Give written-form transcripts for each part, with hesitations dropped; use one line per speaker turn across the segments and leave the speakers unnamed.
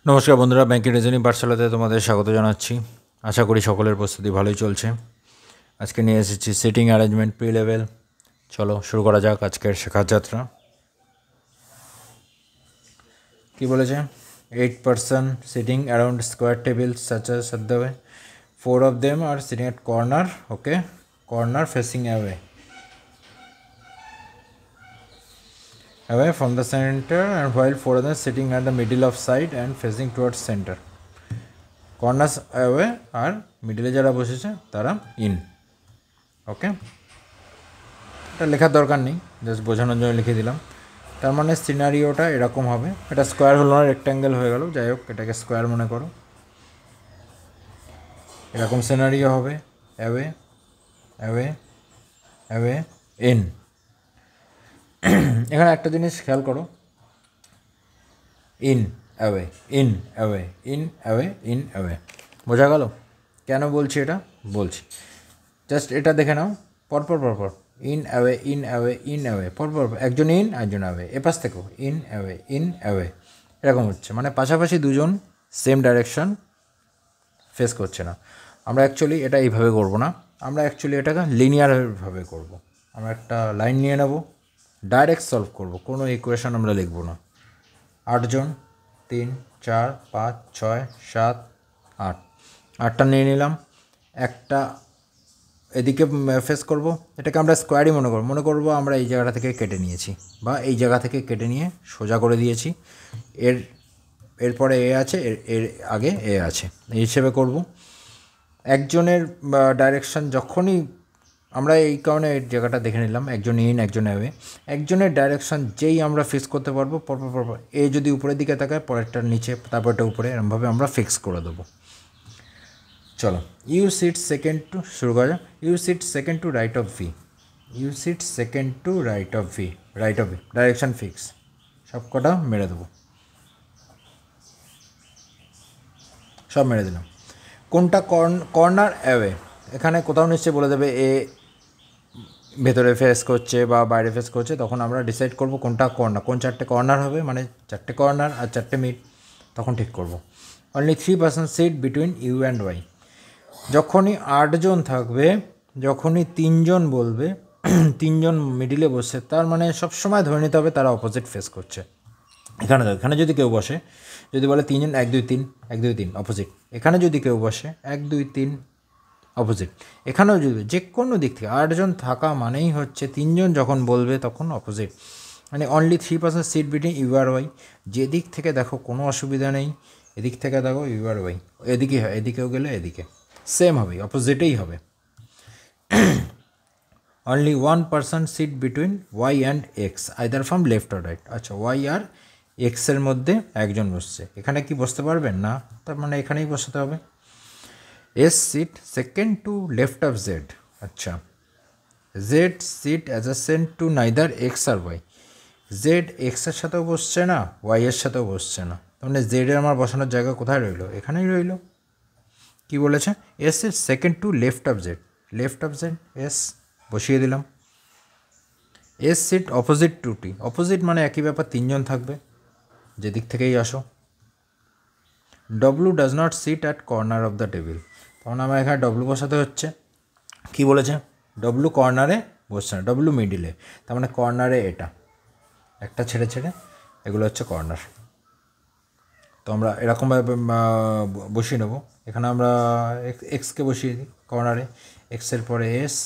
নমস্কার বন্ধুরা, banking reasoning পাঠশালাতে তোমাদের স্বাগত জানাচ্ছি। আশা করি সকলের প্রস্তুতি ভালোই চলছে। আজকে নিয়ে এসেছি সিটিং অ্যারেঞ্জমেন্ট প্রি লেভেল। চলো শুরু করা যাক আজকের শেখার যাত্রা। কি বলেছে? 8 person sitting around square tables such as at the way. 4 of them are sitting at corner, okay, corner facing away from the center, and while 4 of them sitting at the middle of side and facing towards center. Corners away আর মিডলে যারা বসেছে তারা in. ওকে, এটা লেখার দরকার নেই, just বোঝানোর জন্য লিখে দিলাম। তার মানে সিনারিওটা এরকম হবে। এটা স্কোয়ার হলো না, রেক্ট্যাঙ্গেল হয়ে গেল, যাই হোক এটাকে স্কোয়ার মনে করো। এরকম সিনারিও হবে, অ্যাওয়ে অ্যাওয়ে অ্যাওয়ে ইন। এখানে একটা জিনিস খেয়াল করো, in away in away in away in away. বোঝা গেল কেন বলছি? এটা বলছি জাস্ট এটা দেখে নাও পরপর পরপর, in away in away in away, পরপর একজন ইন একজন অ্যাওয়ে, এপাশ থেকেও ইন অ্যাওয়ে এরকম হচ্ছে। মানে পাশাপাশি দুজন সেম ডাইরেকশন ফেস করছে না। আমরা অ্যাকচুয়ালি এটা এইভাবে করবো না, আমরা অ্যাকচুয়ালি এটাকে লিনিয়ারভাবে করব। আমরা একটা লাইন নিয়ে নেব, ডাইরেক্ট সলভ করব, কোনো ইকুয়েশন আমরা লিখব না। 8 জন, 3 4 5 6 7 8, 8টা নিয়ে নিলাম। একটা এদিকে ফেস করব, এটাকে আমরা স্কোয়ারই মনে করব আমরা এই জায়গাটা থেকে কেটে নিয়েছি, বা এই জায়গা থেকে কেটে নিয়ে সোজা করে দিয়েছি। এরপরে এ আছে, এর আগে এ আছে, এই হিসেবে করব। একজনের ডাইরেকশান যখনই আমরা এই কারণে এই জায়গাটা দেখে নিলাম, একজন ইন একজন অ্যাওয়ে, একজনের ডাইরেকশান যেই আমরা ফিক্স করতে পারবো পরপর এ যদি উপরের দিকে তাকায় পরেরটার নিচে, তারপরটা উপরে, এরমভাবে আমরা ফিক্স করে দেবো। চলো, ইউ সিট সেকেন্ড টু, শুরু করা যাক। U sit second to right of V, U sit second to right of V, right of V direction fix, সব কটা মেরে দেবো, সব মেরে দিলাম। কোনটা কর্নার অ্যাওয়ে, এখানে কোথাও নিশ্চয়ই বলে দেবে এ ভেতরে ফেস করছে বা বাইরে ফেস করছে, তখন আমরা ডিসাইড করব কোনটা কর্নার, কোন 4টে কর্নার হবে, মানে 4টে কর্নার আর 4টে মিড, তখন ঠিক করব। Only 3 person sit between U and Y. যখনই 8 জন থাকবে, যখনই 3 জন বলবে 3 জন মিডিলে বসে, তার মানে সবসময় ধরে নিতে হবে তারা অপোজিট ফেস করছে। এখানে যদি কেউ বসে, যদি বলে 3 জন 1 2 3 1 2 3 অপোজিট, এখানে যদি কেউ বসে 1 2 3 অপোজিট, এখানেও যদি যে কোনো দিক থেকে 8 জন থাকা মানেই হচ্ছে 3 জন যখন বলবে তখন অপোজিট। মানে only 3 person sit between U আর ওয়াই। যেদিক থেকে দেখো কোনো অসুবিধা নেই, এদিক থেকে দেখো ইউ আর ওয়াই, এদিকে হয়, এদিকেও গেলে এদিকে সেম হবে, অপোজিটেই হবে। Only 1 person sit between Y and X, either from left or right. আচ্ছা, ওয়াই আর এক্সের মধ্যে একজন বসছে, এখানে কি বসতে পারবেন না, তার মানে এখানেই বসাতে হবে। S sit second to left of Z. আচ্ছা, Z sit adjacent to neither X আর ওয়াই। জেড এক্সের সাথেও বসছে না, ওয়াইয়ের সাথেও বসছে না, তার মানে জেডের আমার বসানোর জায়গা কোথায় রইলো? এখানেই রইলো। কি বলেছে? S is second to left of Z, left of Z S বসিয়ে দিলাম। S sit opposite to T, opposite মানে একই ব্যাপার, 3 জন থাকবে যেদিক থেকেই আসো। W does not sit at corner of the table, তখন আমার এখানে ডব্লু বসাতে হচ্ছে। কি বলেছে? ডব্লু কর্নারে বসছে না, ডব্লু মিডিলে, তার মানে কর্নারে এটা একটা ছেড়ে ছেড়ে এগুলো হচ্ছে কর্নার। তো আমরা এরকমভাবে বসিয়ে নেব। এখানে আমরা এক্সকে বসিয়ে দিই কর্নারে, এক্সের পরে S,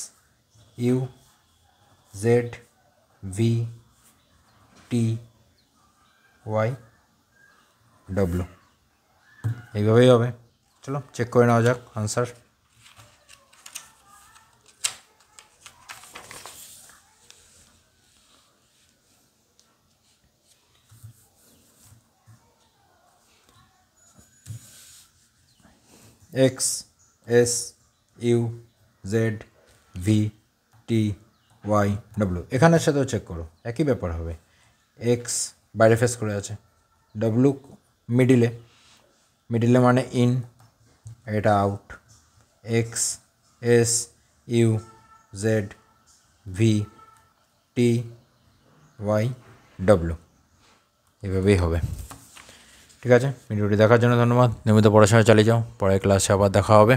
U, Z, V, T, Y, W, এইভাবেই হবে। চলো চেক করে নেওয়া যাক answer. X, S, U, Z, V, T, Y, W, এখানের সাথেও চেক করো, একই ব্যাপার হবে। এক্স বাইরে ফেস করে আছে, ডব্লু মিডিলে, মিডিলে মানে ইন, এটা out. X, S, U, Z, V, T, Y, W, এভাবেই হবে। ঠিক আছে, ভিডিওটি দেখার জন্য ধন্যবাদ। নিয়মিত পড়াশোনা চালিয়ে যাও, পরের ক্লাসে আবার দেখা হবে।